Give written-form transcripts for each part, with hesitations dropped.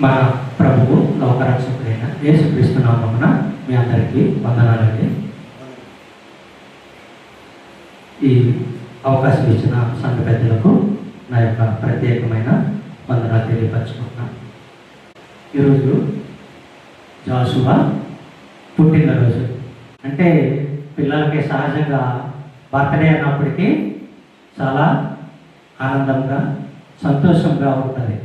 మన ప్రభువు లోకరక్షకుడైన యేసుక్రీస్తు నామమున మీ అందరికీ వందనాలండి. ఈ అవకాశం ఇచ్చిన సంఘ పెద్దలకు నా యొక్క ప్రత్యేకమైన వందనాలు తెలియపరచుకుంటున్నాను. ఈరోజు జాషువా పుట్టినరోజు. అంటే పిల్లలకి సహజంగా బర్త్డే అన్నప్పటికీ చాలా ఆనందంగా సంతోషంగా ఉంటుంది.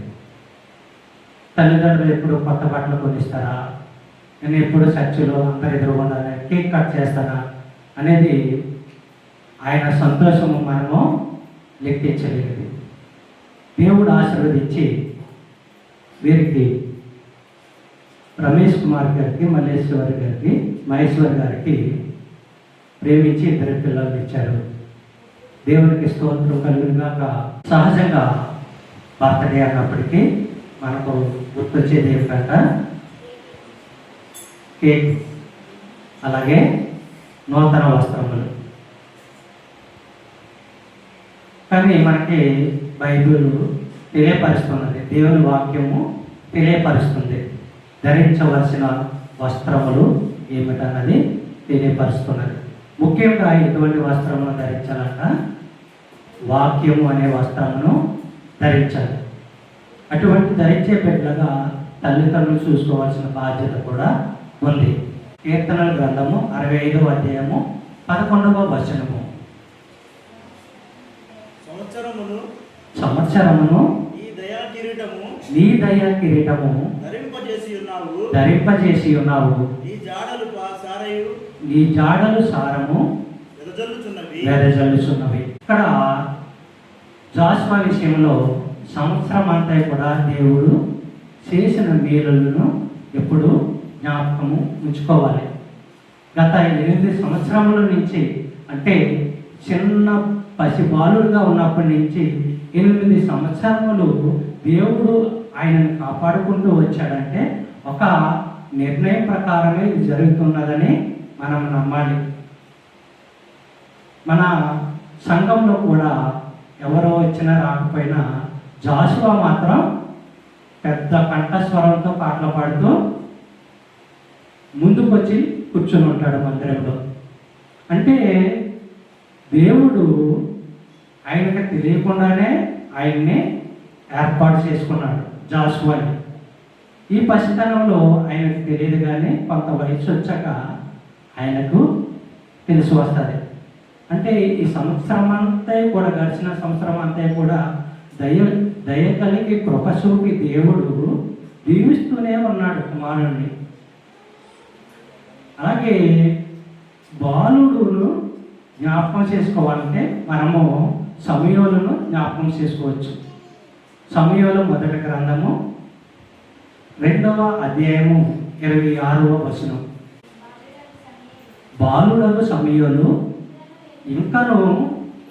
తల్లిదండ్రులు ఎప్పుడు కొత్త బట్టలు కొనిస్తారా, నేను ఎప్పుడు చర్చిలో అందరు ఎదురుకుండా కేక్ కట్ చేస్తానా అనేది ఆయన సంతోషము మనము లెక్కించలేనిది. దేవుడు ఆశీర్వదించి వీరికి రమేష్ కుమార్ గారికి, మహేశ్వర్ గారికి ప్రేమించి 2 పిల్లలు ఇచ్చారు. దేవునికి స్తోత్రం కలుగునుగాక. సహజంగా బర్త్డే అన్నప్పటికీ మనకు గుర్తొచ్చేది ఏమిటంటే కేక్, అలాగే నూతన వస్త్రములు. కానీ మనకి బైబిల్ తెలియపరుస్తున్నది, దేవుని వాక్యము తెలియపరుస్తుంది ధరించవలసిన వస్త్రములు ఏమిటన్నది తెలియపరుస్తున్నది. ముఖ్యంగా ఎటువంటి వస్త్రమును ధరించాలంట? వాక్యము అనే వస్త్రమును ధరించాలి. అటువంటి ధరించే బిడ్డలుగా తల్లిదండ్రులు చూసుకోవాల్సిన బాధ్యత కూడా ఉంది. కీర్తనల గ్రంథము 65వ అధ్యాయము 11వ వచనము, సంవత్సరమును నీ దయా కిరీటము ధరింపజేసి ఉన్నావు, నీ జాడలు సారము వెదజల్లుచున్నవి. ఇక్కడ జాషువా విషయంలో సంవత్సరం అంతా కూడా దేవుడు చేసిన మేలులను ఎప్పుడు జ్ఞాపకము ఉంచుకోవాలి. గత 8 సంవత్సరముల నుంచి, అంటే చిన్న పసిబాలుడుగా ఉన్నప్పటి నుంచి 8 సంవత్సరములు దేవుడు ఆయనను కాపాడుకుంటూ వచ్చాడంటే ఒక నిర్ణయం ప్రకారమే ఇది జరుగుతున్నదని మనం నమ్మాలి. మన సంఘంలో కూడా ఎవరో వచ్చినా రాకపోయినా జాషువా మాత్రం పెద్ద కంఠస్వరంతో పాటలు పాడుతూ ముందుకొచ్చి కూర్చుని ఉంటాడు మందిరంలో. అంటే దేవుడు ఆయనకు తెలియకుండానే ఆయన్ని ఏర్పాటు చేసుకున్నాడు జాషువాని. ఈ పసితనంలో ఆయనకు తెలియదు, కానీ కొంత వయసు వచ్చాక ఆయనకు తెలిసి వస్తుంది. అంటే ఈ సంవత్సరం అంతా కూడా, గడిచిన సంవత్సరం అంతా కూడా దయ కలిగి కృప చూపి దేవుడు దీవిస్తూనే ఉన్నాడు కుమారుణ్ణి. అలాగే బాలుడును జ్ఞాపకం చేసుకోవాలంటే మనము సమూయేలును జ్ఞాపకం చేసుకోవచ్చు. సమూయేలు మొదటి గ్రంథము 2వ అధ్యాయము 26వ వచనం, బాలుడగు సమూయేలు ఇంకను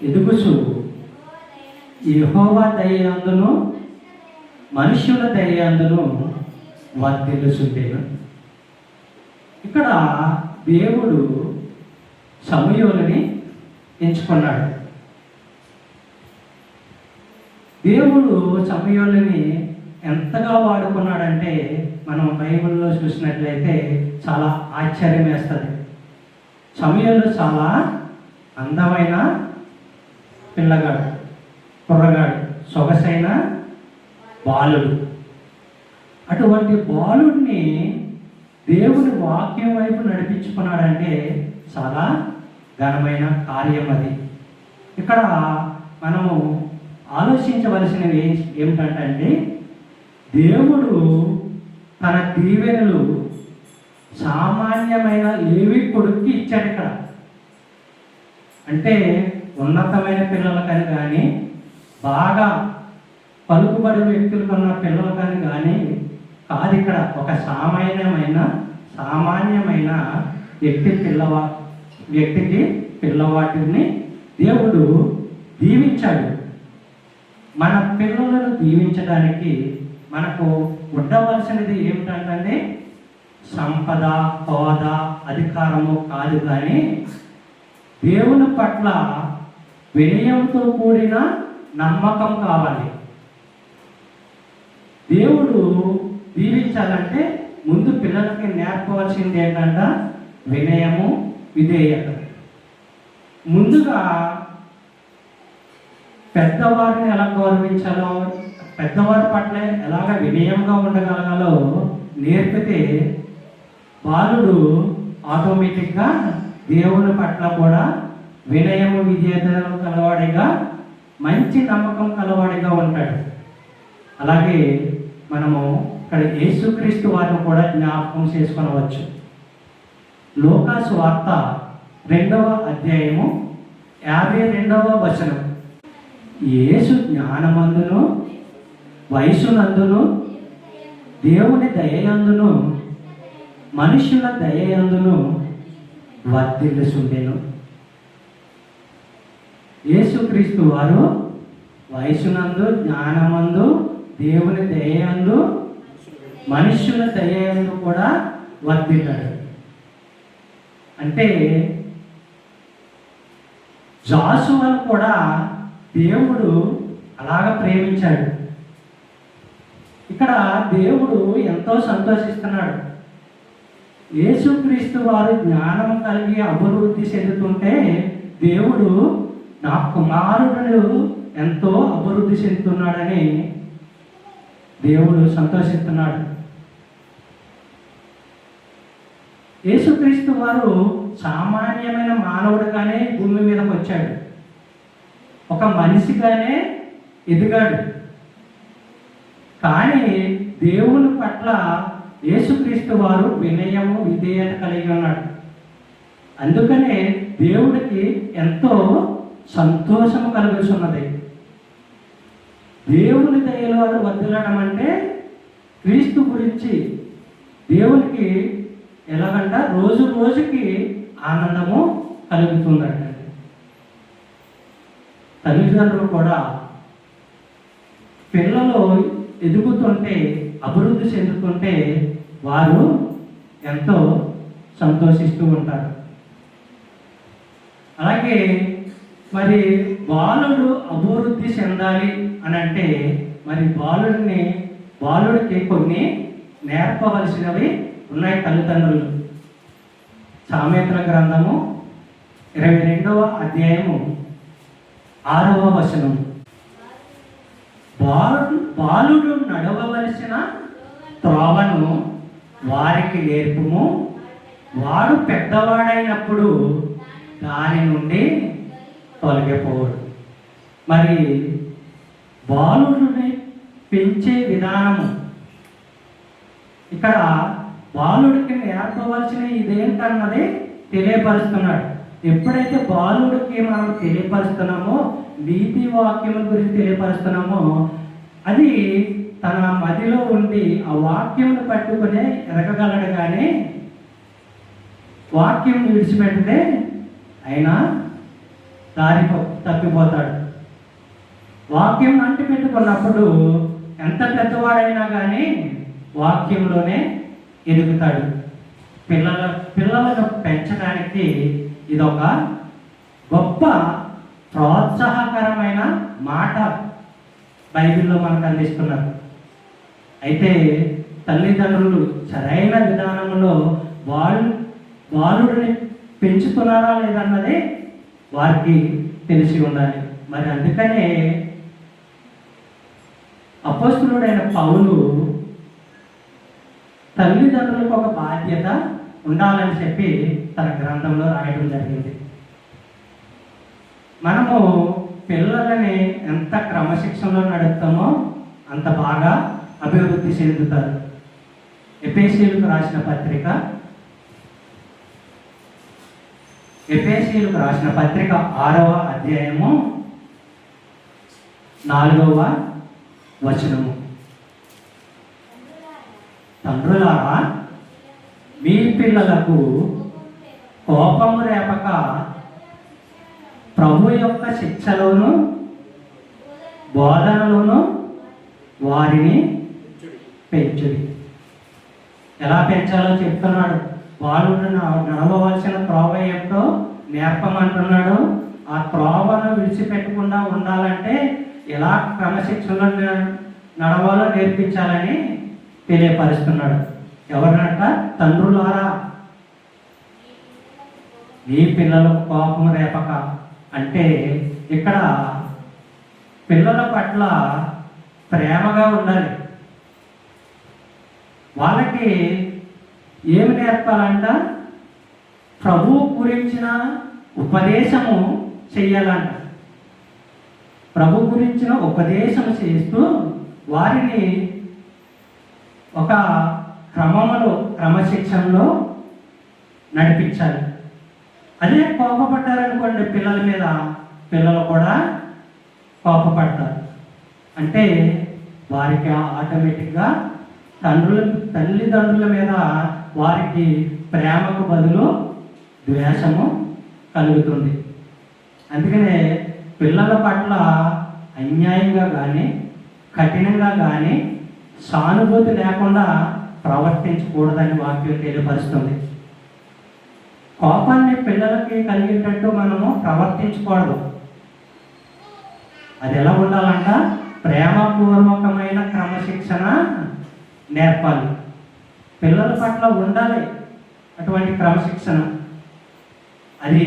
ఎదుగుచు యెహోవా దయయందును మనుష్యుల దయయందును వర్ధిల్లుచుండెను. ఇక్కడ దేవుడు సమూయేలుని ఎంచుకున్నాడు. దేవుడు సమూయేలుని ఎంతగా వాడుకున్నాడంటే మనం బైబిల్లో చూసినట్లయితే చాలా ఆశ్చర్యం వేస్తుంది. సమూయేలు చాలా అందమైన పిల్లగాడు, కుర్రగాడు, సొగసైన బాలుడు. అటువంటి బాలుడిని దేవుని వాక్యం వైపు నడిపించుకున్నాడంటే చాలా ఘనమైన కార్యం అది. ఇక్కడ మనము ఆలోచించవలసినవి ఏమిటంటే దేవుడు తన దీవెనలు సామాన్యమైన లేవి కొడుక్కి ఇచ్చాడు. ఇక్కడ అంటే ఉన్నతమైన పిల్లలకని కానీ, బాగా పలుకుబడి వ్యక్తులకున్న పిల్లలకని కానీ కాదు. ఇక్కడ ఒక సామాన్యమైన వ్యక్తికి పిల్లవాటిని దేవుడు దీవించాడు. మన పిల్లలను దీవించడానికి మనకు ఉండవలసినది ఏమిటంటే సంపద, హోదా, అధికారము కాదు, కానీ దేవుని పట్ల వినయంతో కూడిన నమ్మకం కావాలి. దేవుడు దీవించాలంటే ముందు పిల్లలకి నేర్పవలసింది ఏంటంట? వినయము, విధేయత. ముందుగా పెద్దవారిని ఎలా గౌరవించాలో, పెద్దవారి పట్ల ఎలాగ వినయంగా ఉండగలగాలో నేర్పితే బాలుడు ఆటోమేటిక్గా దేవుని పట్ల కూడా వినయము, విధేయత కలవాడిగా, మంచి నమ్మకం కలవాడిగా ఉంటాడు. అలాగే మనము ఇక్కడ యేసుక్రీస్తు వారిని కూడా జ్ఞాపకం చేసుకొనవచ్చు. లూకా సువార్త 2వ అధ్యాయము 52వ వచనం. యేసు జ్ఞానమందును వయసునందును దేవుని దయయందును మనుష్యుల దయయందును వర్ధిల్లుచుండెను. యేసుక్రీస్తు వారు వయసునందు, జ్ఞానమందు, దేవుని దయయందు, మనుష్యుల దయయందు కూడా వర్ధిల్లాడు. అంటే జాషువను కూడా దేవుడు అలాగ ప్రేమించాడు. ఇక్కడ దేవుడు ఎంతో సంతోషిస్తున్నాడు. యేసుక్రీస్తు వారు జ్ఞానం కలిగి అభివృద్ధి చెందుతుంటే దేవుడు నా కుమారుడు ఎంతో అభివృద్ధి చెందుతున్నాడని దేవుడు సంతోషిస్తున్నాడు. యేసుక్రీస్తు వారు సామాన్యమైన మానవుడిగానే భూమి మీదకి వచ్చాడు. ఒక మనిషిగానే ఎదిగాడు. కానీ దేవుని పట్ల యేసుక్రీస్తు వారు వినయము, విధేయత కలిగి ఉన్నాడు. అందుకనే దేవుడికి ఎంతో సంతోషము కలుగుతున్నది. దేవుని దయలో వర్ధిల్లడం అంటే క్రీస్తు గురించి దేవునికి ఎలాగంట రోజు రోజుకి ఆనందము కలుగుతుందంట. తల్లిదండ్రులు కూడా పిల్లలు ఎదుగుతుంటే, అభివృద్ధి చెందుతుంటే వారు ఎంతో సంతోషిస్తూ ఉంటారు. అలాగే మరి బాలుడు అభివృద్ధి చెందాలి అని అంటే మరి బాలుడికి కొన్ని నేర్పవలసినవి ఉన్నాయి తల్లిదండ్రులు. సామెతల గ్రంథము 22వ అధ్యాయము 6వ వచనం. బాలుడు నడవవలసిన త్రోవను వారికి నేర్పుము, వాడు పెద్దవాడైనప్పుడు దాని నుండి తొలగిపోడు. మరి బాలుడిని పెంచే విధానము ఇక్కడ బాలుడికి నేర్పవలసిన ఇదేంటన్నది తెలియపరుస్తున్నాడు. ఎప్పుడైతే బాలుడికి మనం తెలియపరుస్తున్నామో, నీతి వాక్యముల గురించి తెలియపరుస్తున్నామో, అది తన మదిలో ఉండి ఆ వాక్యమును పట్టుకునే ఎదగగలడు. కానీ వాక్యం విడిచిపెడితే అయినా దారి తప్పిపోతాడు. వాక్యం అంటి పెట్టుకున్నప్పుడు ఎంత పెద్దవాడైనా కానీ వాక్యంలోనే ఎదుగుతాడు. పిల్లలను పెంచడానికి ఇదొక గొప్ప ప్రోత్సాహకరమైన మాట బైబిల్లో మనకు అందిస్తున్నారు. అయితే తల్లిదండ్రులు సరైన విధానంలో బాలుడిని పెంచుతున్నారా లేదన్నది వారికి తెలిసి ఉండాలి. మరి అందుకనే అపోస్తలుడైన పౌలు తల్లిదండ్రులకు ఒక బాధ్యత ఉండాలని చెప్పి తన గ్రంథంలో రాయడం జరిగింది. మనము పిల్లలని ఎంత క్రమశిక్షణలో నడుపుతామో అంత బాగా అభివృద్ధి చెందుతారు. ఎఫెసీయులకు రాసిన పత్రిక 6వ అధ్యాయము 4వ వచనము. తండ్రులారా, మీ పిల్లలకు కోపము రేపక ప్రభు యొక్క శిక్షలోను బోధనలోను వారిని పెంచుడి. ఎలా పెంచాలో చెప్తున్నాడు. బాలుడు నడవవలసిన త్రోవ ఏమిటో నేర్పమంటున్నాడు. ఆ త్రోవను విడిచిపెట్టకుండా ఉండాలంటే ఎలా క్రమశిక్షణలో నడవాలో నేర్పించాలని తెలియపరుస్తున్నాడు. ఎవరినంట? తండ్రులారా మీ పిల్లలకు కోపం రేపక. అంటే ఇక్కడ పిల్లల పట్ల ప్రేమగా ఉండాలి. వాళ్ళకి ఏమి నేర్పాలంట? ప్రభువు గురించిన ఉపదేశము చెయ్యాలంట. ప్రభు గురించిన ఉపదేశం చేస్తూ వారిని ఒక క్రమశిక్షణలో నడిపించాలి. అదే కోపపడ్డారనుకోండి పిల్లల మీద, పిల్లలు కూడా కోపపడతారు. అంటే వారికి ఆటోమేటిక్గా తల్లిదండ్రుల మీద వారికి ప్రేమకు బదులు ద్వేషము కలుగుతుంది. అందుకనే పిల్లల పట్ల అన్యాయంగా కానీ కఠినంగా కానీ సానుభూతి లేకుండా ప్రవర్తించకూడదని వాక్యం తెలియపరుస్తుంది. కోపాన్ని పిల్లలకి కలిగేటట్టు మనము ప్రవర్తించకూడదు. అది ఎలా ఉండాలంట? ప్రేమపూర్వకమైన క్రమశిక్షణ నేర్పాలి. పిల్లల పట్ల ఉండాలి అటువంటి క్రమశిక్షణ. అది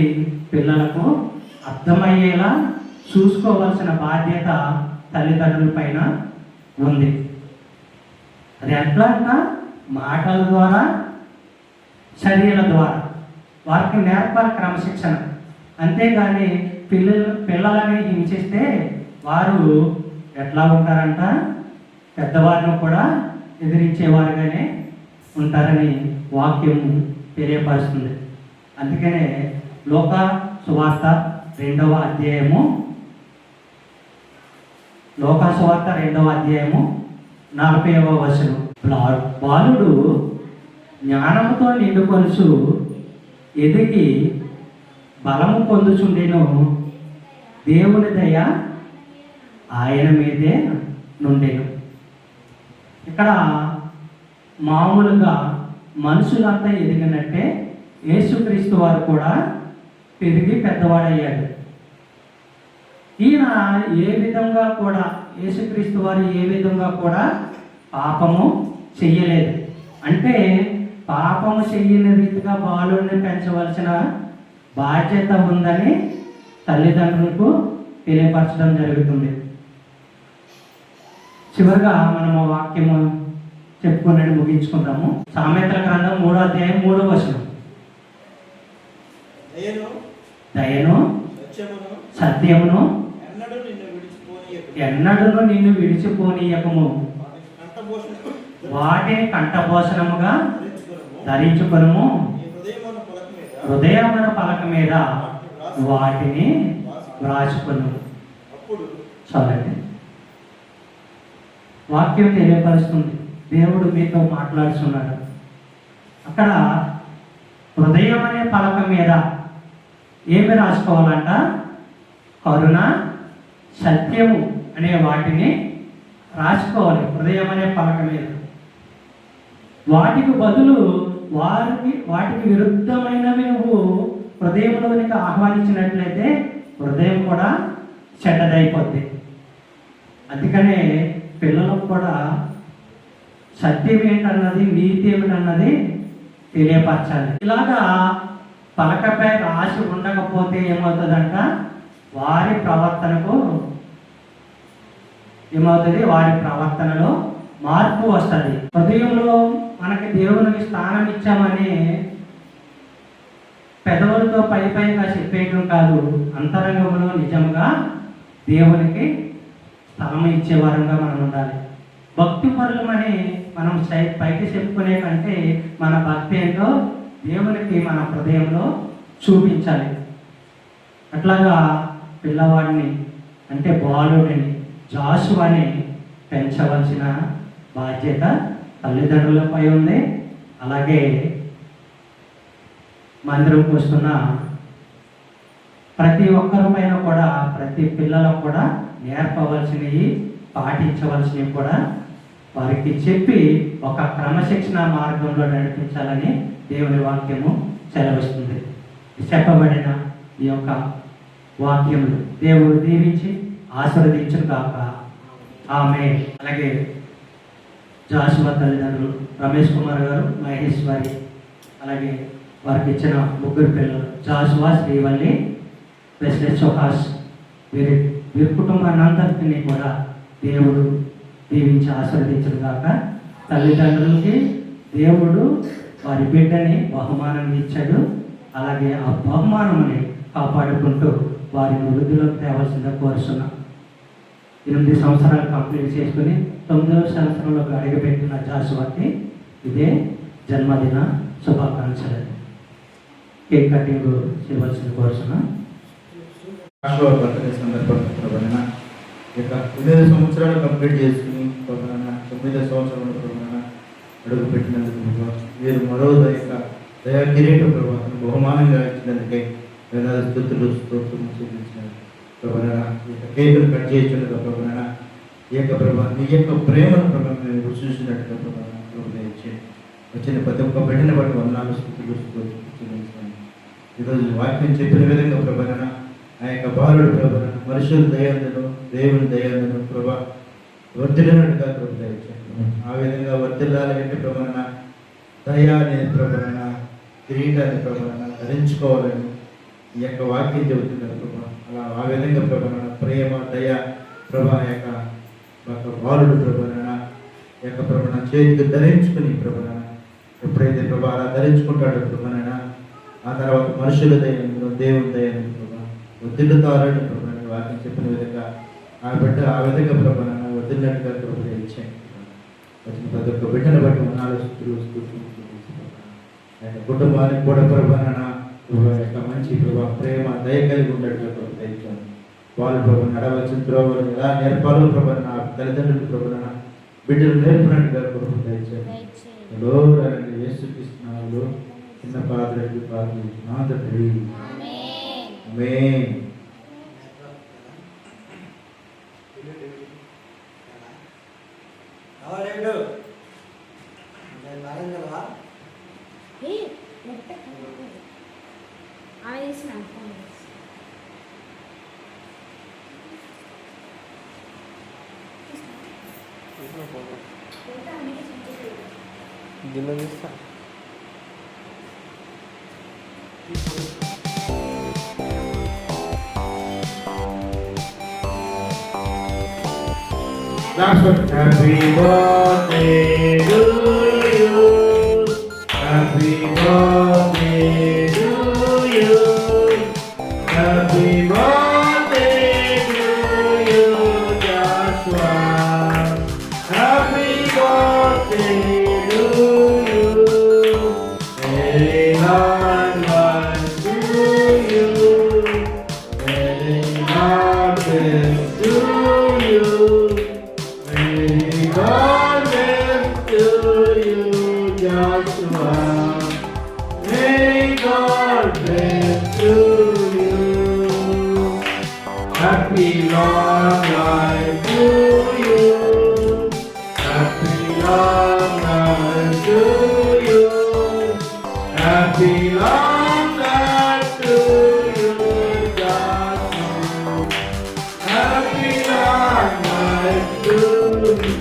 పిల్లలకు అర్థమయ్యేలా చూసుకోవాల్సిన బాధ్యత తల్లిదండ్రుల పైన ఉంది. అది ఎట్లా అంట? మాటల ద్వారా, చర్యల ద్వారా వారికి నేర్పాలి క్రమశిక్షణ. అంతేగాని పిల్లలని హింసిస్తే వారు ఎట్లా ఉంటారంట? పెద్దవారిని కూడా ఎదిరించేవారుగానే ఉంటారని వాక్యం తెలియపరుస్తుంది. అందుకనే లోకా సువార్త 2వ అధ్యాయము 40వ వచనం. బాలుడు జ్ఞానముతో నిండుకొనుచు ఎదిగి బలము పొందుచుండెను, దేవుని దయ ఆయన మీదే నుండెను. ఇక్కడ మామూలుగా మనుషులంతా ఎదిగినట్టే యేసుక్రీస్తు వారు కూడా పెరిగి పెద్దవాడయ్యాడు. ఈయన ఏ విధంగా కూడా, యేసుక్రీస్తు వారు ఏ విధంగా కూడా పాపము చెయ్యలేదు. అంటే పాపము చెయ్యని రీతిగా బాలుడిని పెంచవలసిన బాధ్యత ఉందని తల్లిదండ్రులకు తెలియపరచడం జరుగుతుంది. చివరిగా మనము వాక్యము చెప్పుకున్నట్టు ముగించుకుంటాము. సామెతల గ్రంథం 3వ అధ్యాయం 3వ వచనం. దయను సత్యమును ఎన్నడూ నిన్ను విడిచిపోనీయకము, వాటిని కంఠభూషణముగా ధరించుకొనుము, హృదయమున పలక మీద వాటిని వ్రాసుకొను. చాలండి. వాక్యం తెలియపరుస్తుంది. దేవుడు మీతో మాట్లాడుతున్నాడు. అక్కడ హృదయం అనే పలక మీద ఏమి రాసుకోవాలంట? కరుణ, సత్యము అనే వాటిని రాసుకోవాలి హృదయం అనే పలక మీద. వాటికి బదులు వాటికి విరుద్ధమైనవి నువ్వు హృదయంలోనికి ఆహ్వానించినట్లయితే హృదయం కూడా చెడ్డదైపోద్ది. అందుకనే పిల్లలకు కూడా సత్యం ఏంటన్నది, నీతి ఏమిటన్నది తెలియపరచాలి. ఇలాగా పలకపై రాసి ఉండకపోతే ఏమవుతుందంట? వారి ప్రవర్తనలో మార్పు వస్తుంది. హృదయంలో మనకి దేవునికి స్థానం ఇచ్చామని పెదవులతో పైగా చెప్పేయడం కాదు, అంతరంగంలో నిజంగా దేవునికి స్థలం ఇచ్చేవారంగా మనం ఉండాలి. భక్తి పరులమని మనం పైకి చెప్పుకునే కంటే మన భక్తి ఏంటో దేవునికి మన హృదయంలో చూపించాలి. అట్లాగా పిల్లవాడిని, అంటే బాలుడిని, జాషువాని పెంచవలసిన బాధ్యత తల్లిదండ్రులపై ఉంది. అలాగే మందిరంకి వస్తున్న ప్రతి ఒక్కరి పైన కూడా, ప్రతి పిల్లలకు కూడా నేర్పవలసినవి, పాటించవలసినవి కూడా వారికి చెప్పి ఒక క్రమశిక్షణ మార్గంలో నడిపించాలని దేవుని వాక్యము సెలవిస్తుంది. చెప్పబడిన ఈ యొక్క వాక్యములు దేవుడు దీవించి ఆశీర్వదించును గాక. ఆమేన్. అలాగే జాషువా తల్లిదండ్రులు రమేష్ కుమార్ గారు, మహేశ్వరి, అలాగే వారికి ఇచ్చిన ముగ్గురు పిల్లలు జాషువా, శ్రీవల్లి, వెస్లెస్ సుహాస్, వీరి కుటుంబాన్ని అందరినీ కూడా దేవుడు దీవించి ఆశీర్వదించడు కాక. తల్లిదండ్రులకి దేవుడు వారి బిడ్డని బహుమానం ఇచ్చాడు. అలాగే ఆ బహుమానముని కాపాడుకుంటూ వారిని వృద్ధిలోకి తేవాల్సిందిగా కోరుతున్నాం. 8 సంవత్సరాలు కంప్లీట్ చేసుకుని 9వ సంవత్సరంలోకి అడుగుపెట్టిన జాషువాకి ఇదే జన్మదిన శుభాకాంక్షలు. కేక్ కటింగ్ చేయవలసింది కోరుతున్నాం. సందర్భంగా 8 సంవత్సరాలు కంప్లీట్ చేసుకుని 9వ సంవత్సరంలో అడుగు పెట్టినందుకు మీరు మరో దయా కిరీటం ప్రభావం బహుమానంగా ఇచ్చినందుకే స్థుతులు స్తోత్రం చెల్లించినారు. ప్రభావ కేకులు కట్ చేయించున్నది ప్రభావ ఈ యొక్క ప్రభావం మీ యొక్క ప్రేమను ప్రభావం మేము చూసినట్టుగా ప్రభావం ఇచ్చి వచ్చిన ప్రతి ఒక్క బిడ్డని బట్టి వందనాలు స్థుతులు స్తోత్రం చెల్లించినాను. ఈరోజు వాక్యం చెప్పిన విధంగా ప్రభావ ఆ యొక్క బాలుడు ప్రభావ మనుషుల దయాందును దేవుని దయాందును ప్రభా వర్ధిల్లినట్టుగా ప్రభావ ఇచ్చాను. ఆ విధంగా వర్ధిల్లాలంటే ప్రభావ దయాన్ని ప్రభావ కిరీటాన్ని ప్రభావ ధరించుకోవాలని ఈ యొక్క వాక్యం చెబుతున్నారు ప్రభా. అలా ఆ విధంగా ప్రభావ ప్రేమ దయ ప్రభా యొక్క బాలుడు ప్రభావ యొక్క ప్రభావ చేతికి ధరించుకుని ప్రభావ ఎప్పుడైతే ప్రభా అలా ధరించుకుంటాడో ప్రభావ ఆ తర్వాత మనుషుల దయంలో దేవుని దయాన్ని ప్రభావ వదిలితారని ప్రభావ వాక్యం చెప్పిన విధంగా ఆ బిడ్డ ఆ విధంగా ప్రభావ వదిలినట్టుగా ప్రభావ ఇచ్చాయి. వచ్చిన ప్రతి ఒక్క బిడ్డను బట్టి మనాలు కుటుంబానికి కూడా ప్రభావ యొక్క మంచి ప్రభావ ప్రేమ దయ కలిగి ఉండేట్టుగా ప్రభావ వాళ్ళు ప్రభావ నడవలసిన ప్రభావం ఎలా నేర్పాలో ప్రభావ నా తల్లిదండ్రులు ప్రభావ బిడ్డలు నేర్పినట్టుగా ప్రభావ దయచేయండి. యేసుక్రీస్తు చిన్న పాత్రకి ప్రార్థించిన తండ్రి. ఆమేన్. Happy birthday to you. Happy birthday to you. Happy birthday to you, Joshua. Happy birthday to you. Very long life to you. Very long life to you. God bless to you, Joshua. May God bless to you. Happy long life to you. Happy long life to you. Happy long life to you, Joshua. Happy long life to you.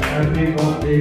Happy birthday,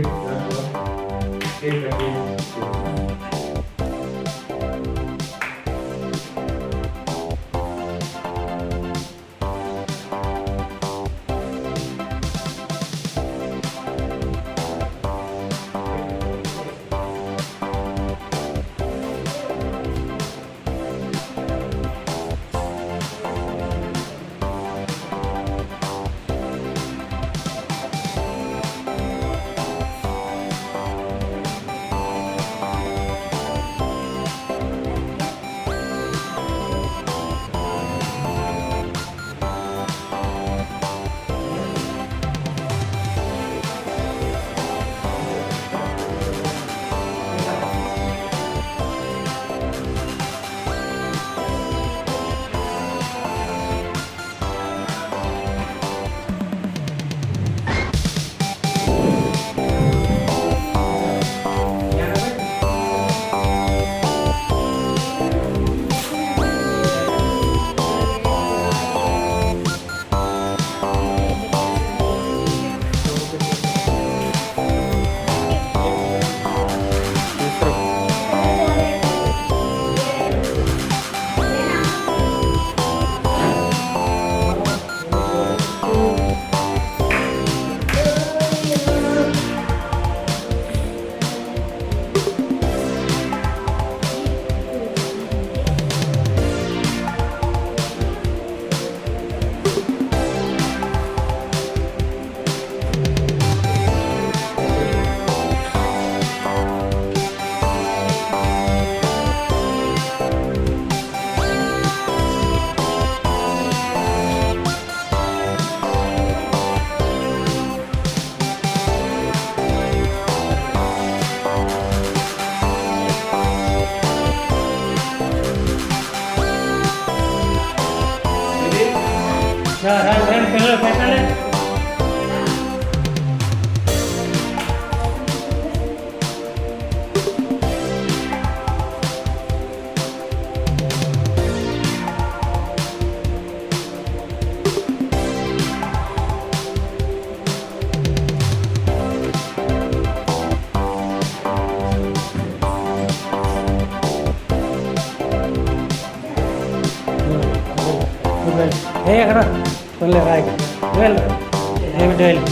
రండి పిల్లలు పెట్టండి. ఏ అక్కడ వెళ్ళి రాయి వెళ్ళు ఏమిటి వెళ్ళి